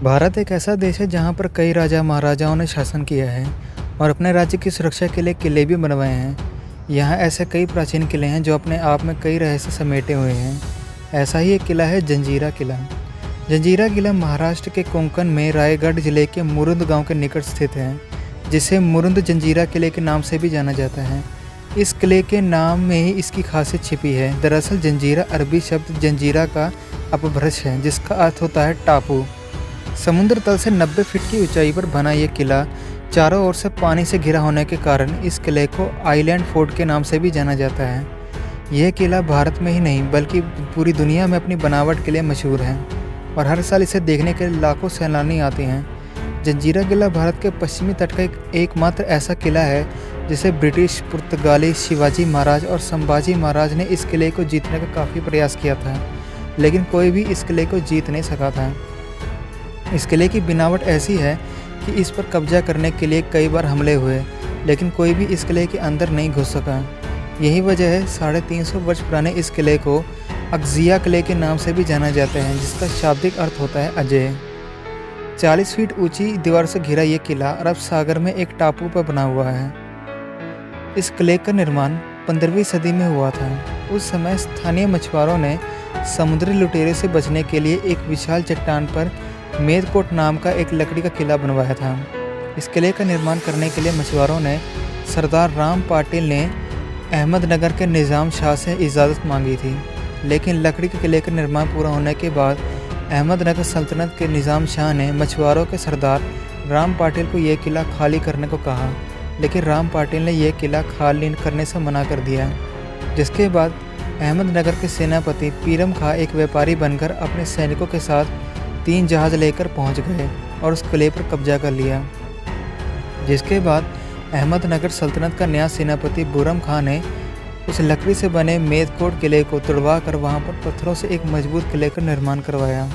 भारत एक ऐसा देश है जहाँ पर कई राजा महाराजाओं ने शासन किया है और अपने राज्य की सुरक्षा के लिए किले भी बनवाए हैं। यहाँ ऐसे कई प्राचीन किले हैं जो अपने आप में कई रहस्य समेटे हुए हैं। ऐसा ही एक किला है जंजीरा किला। जंजीरा किला महाराष्ट्र के कोंकण में रायगढ़ जिले के मुरुंद गांव के निकट स्थित है, जिसे मुरुंद जंजीरा किले के नाम से भी जाना जाता है। इस किले के नाम में ही इसकी खासियत छिपी है। दरअसल जंजीरा अरबी शब्द जंजीरा का अपभ्रंश है, जिसका अर्थ होता है टापू। समुद्र तल से 90 फीट की ऊंचाई पर बना यह किला चारों ओर से पानी से घिरा होने के कारण इस किले को आइलैंड फोर्ट के नाम से भी जाना जाता है। यह किला भारत में ही नहीं बल्कि पूरी दुनिया में अपनी बनावट के लिए मशहूर है और हर साल इसे देखने के लिए लाखों सैलानी आते हैं। जंजीरा किला भारत के पश्चिमी तट का एकमात्र ऐसा किला है जिसे ब्रिटिश, पुर्तगाली, शिवाजी महाराज और संभाजी महाराज ने इस किले को जीतने का काफ़ी प्रयास किया था, लेकिन कोई भी इस किले को जीत नहीं सका था। इस किले की बनावट ऐसी है कि इस पर कब्जा करने के लिए कई बार हमले हुए, लेकिन कोई भी इस किले के अंदर नहीं घुस सका। यही वजह है 350 वर्ष पुराने इस किले को अक्जिया किले के नाम से भी जाना जाता है, जिसका शाब्दिक अर्थ होता है अजय। 40 फीट ऊंची दीवार से घिरा ये किला अरब सागर में एक टापू पर बना हुआ है। इस किले का निर्माण 15वीं सदी में हुआ था। उस समय स्थानीय मछुआरों ने समुद्री लुटेरे से बचने के लिए एक विशाल चट्टान पर मेदकोट नाम का एक लकड़ी का किला बनवाया था। इस किले का निर्माण करने के लिए मछुआरों ने सरदार राम पाटिल ने अहमदनगर के निज़ाम शाह से इजाज़त मांगी थी, लेकिन लकड़ी के किले का निर्माण पूरा होने के बाद अहमदनगर सल्तनत के निज़ाम शाह ने मछुआरों के सरदार राम पाटिल को यह किला खाली करने को कहा, लेकिन राम पाटिल ने यह किला खाली करने से मना कर दिया। जिसके बाद अहमदनगर के सेनापति पीरम खां एक व्यापारी बनकर अपने सैनिकों के साथ 3 जहाज़ लेकर पहुंच गए और उस किले पर कब्जा कर लिया। जिसके बाद अहमदनगर सल्तनत का नया सेनापति बुरम खां ने उस लकड़ी से बने मेदकोट किले को तुड़वा कर वहाँ पर पत्थरों से एक मजबूत किले का निर्माण करवाया।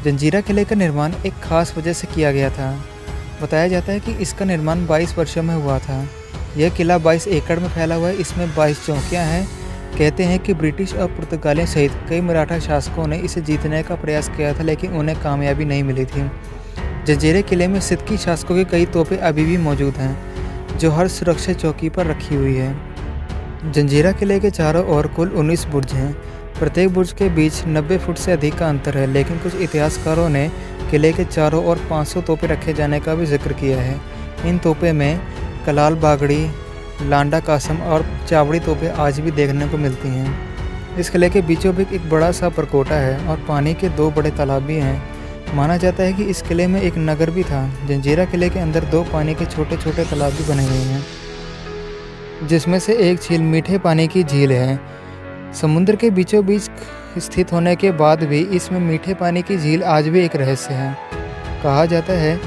जंजीरा किले का निर्माण एक खास वजह से किया गया था। बताया जाता है कि इसका निर्माण 22 वर्षों में हुआ था। यह किला 22 एकड़ में फैला हुआ है। इसमें 22 चौकियाँ हैं। कहते हैं कि ब्रिटिश और पुर्तगालियों सहित कई मराठा शासकों ने इसे जीतने का प्रयास किया था, लेकिन उन्हें कामयाबी नहीं मिली थी। जंजीरा किले में सिद्दकी शासकों की कई तोपें अभी भी मौजूद हैं, जो हर सुरक्षा चौकी पर रखी हुई है। जंजीरा किले के चारों ओर कुल 19 बुर्ज हैं। प्रत्येक बुर्ज के बीच 90 फुट से अधिक का अंतर है, लेकिन कुछ इतिहासकारों ने किले के चारों ओर 500 तोपें रखे जाने का भी जिक्र किया है। इन तोपें में कलाल बागड़ी, लांडा कासम और चावड़ी तोपें आज भी देखने को मिलती हैं। इस किले के बीचों बीच एक बड़ा सा परकोटा है और पानी के 2 बड़े तालाब भी हैं। माना जाता है कि इस किले में एक नगर भी था। जंजीरा किले के अंदर 2 पानी के छोटे छोटे तालाब भी बने हुए हैं, जिसमें से एक झील मीठे पानी की झील है। समुद्र के बीचों बीच स्थित होने के बाद भी इसमें मीठे पानी की झील आज भी एक रहस्य है। कहा जाता है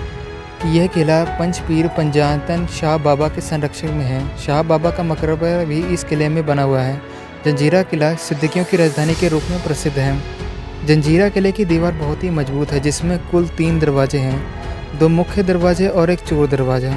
कि यह किला पंचपीर पंजातन शाह बाबा के संरक्षण में है। शाह बाबा का मकबरा भी इस किले में बना हुआ है। जंजीरा किला सिद्दीकियों की राजधानी के रूप में प्रसिद्ध है। जंजीरा किले की दीवार बहुत ही मजबूत है, जिसमें कुल 3 दरवाजे हैं, 2 मुख्य दरवाजे और एक चोर दरवाजा।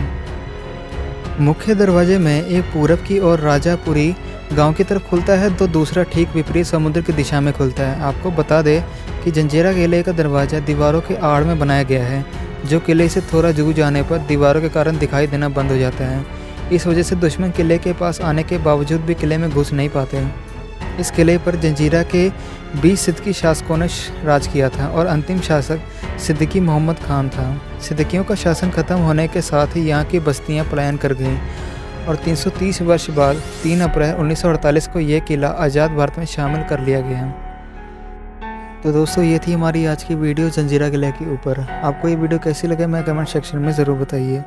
मुख्य दरवाजे में एक पूरब की ओर राजापुरी गांव की तरफ खुलता है, तो दूसरा ठीक विपरीत समुद्र की दिशा में खुलता है। आपको बता दें कि जंजीरा किले का दरवाज़ा दीवारों के आड़ में बनाया गया है, जो किले से थोड़ा दूर जाने पर दीवारों के कारण दिखाई देना बंद हो जाता है। इस वजह से दुश्मन किले के पास आने के बावजूद भी किले में घुस नहीं पाते। इस किले पर जंजीरा के 20 सिद्दकी शासकों ने राज किया था और अंतिम शासक सिद्दीकी मोहम्मद खान था। सिद्दीकियों का शासन खत्म होने के साथ ही यहाँ की बस्तियाँ पलायन कर गईं और 330 वर्ष बाद 3 अप्रैल 1948 को यह किला आज़ाद भारत में शामिल कर लिया गया। तो दोस्तों, ये थी हमारी आज की वीडियो जंजीरा किले के ऊपर। आपको ये वीडियो कैसी लगे मैं कमेंट सेक्शन में ज़रूर बताइए।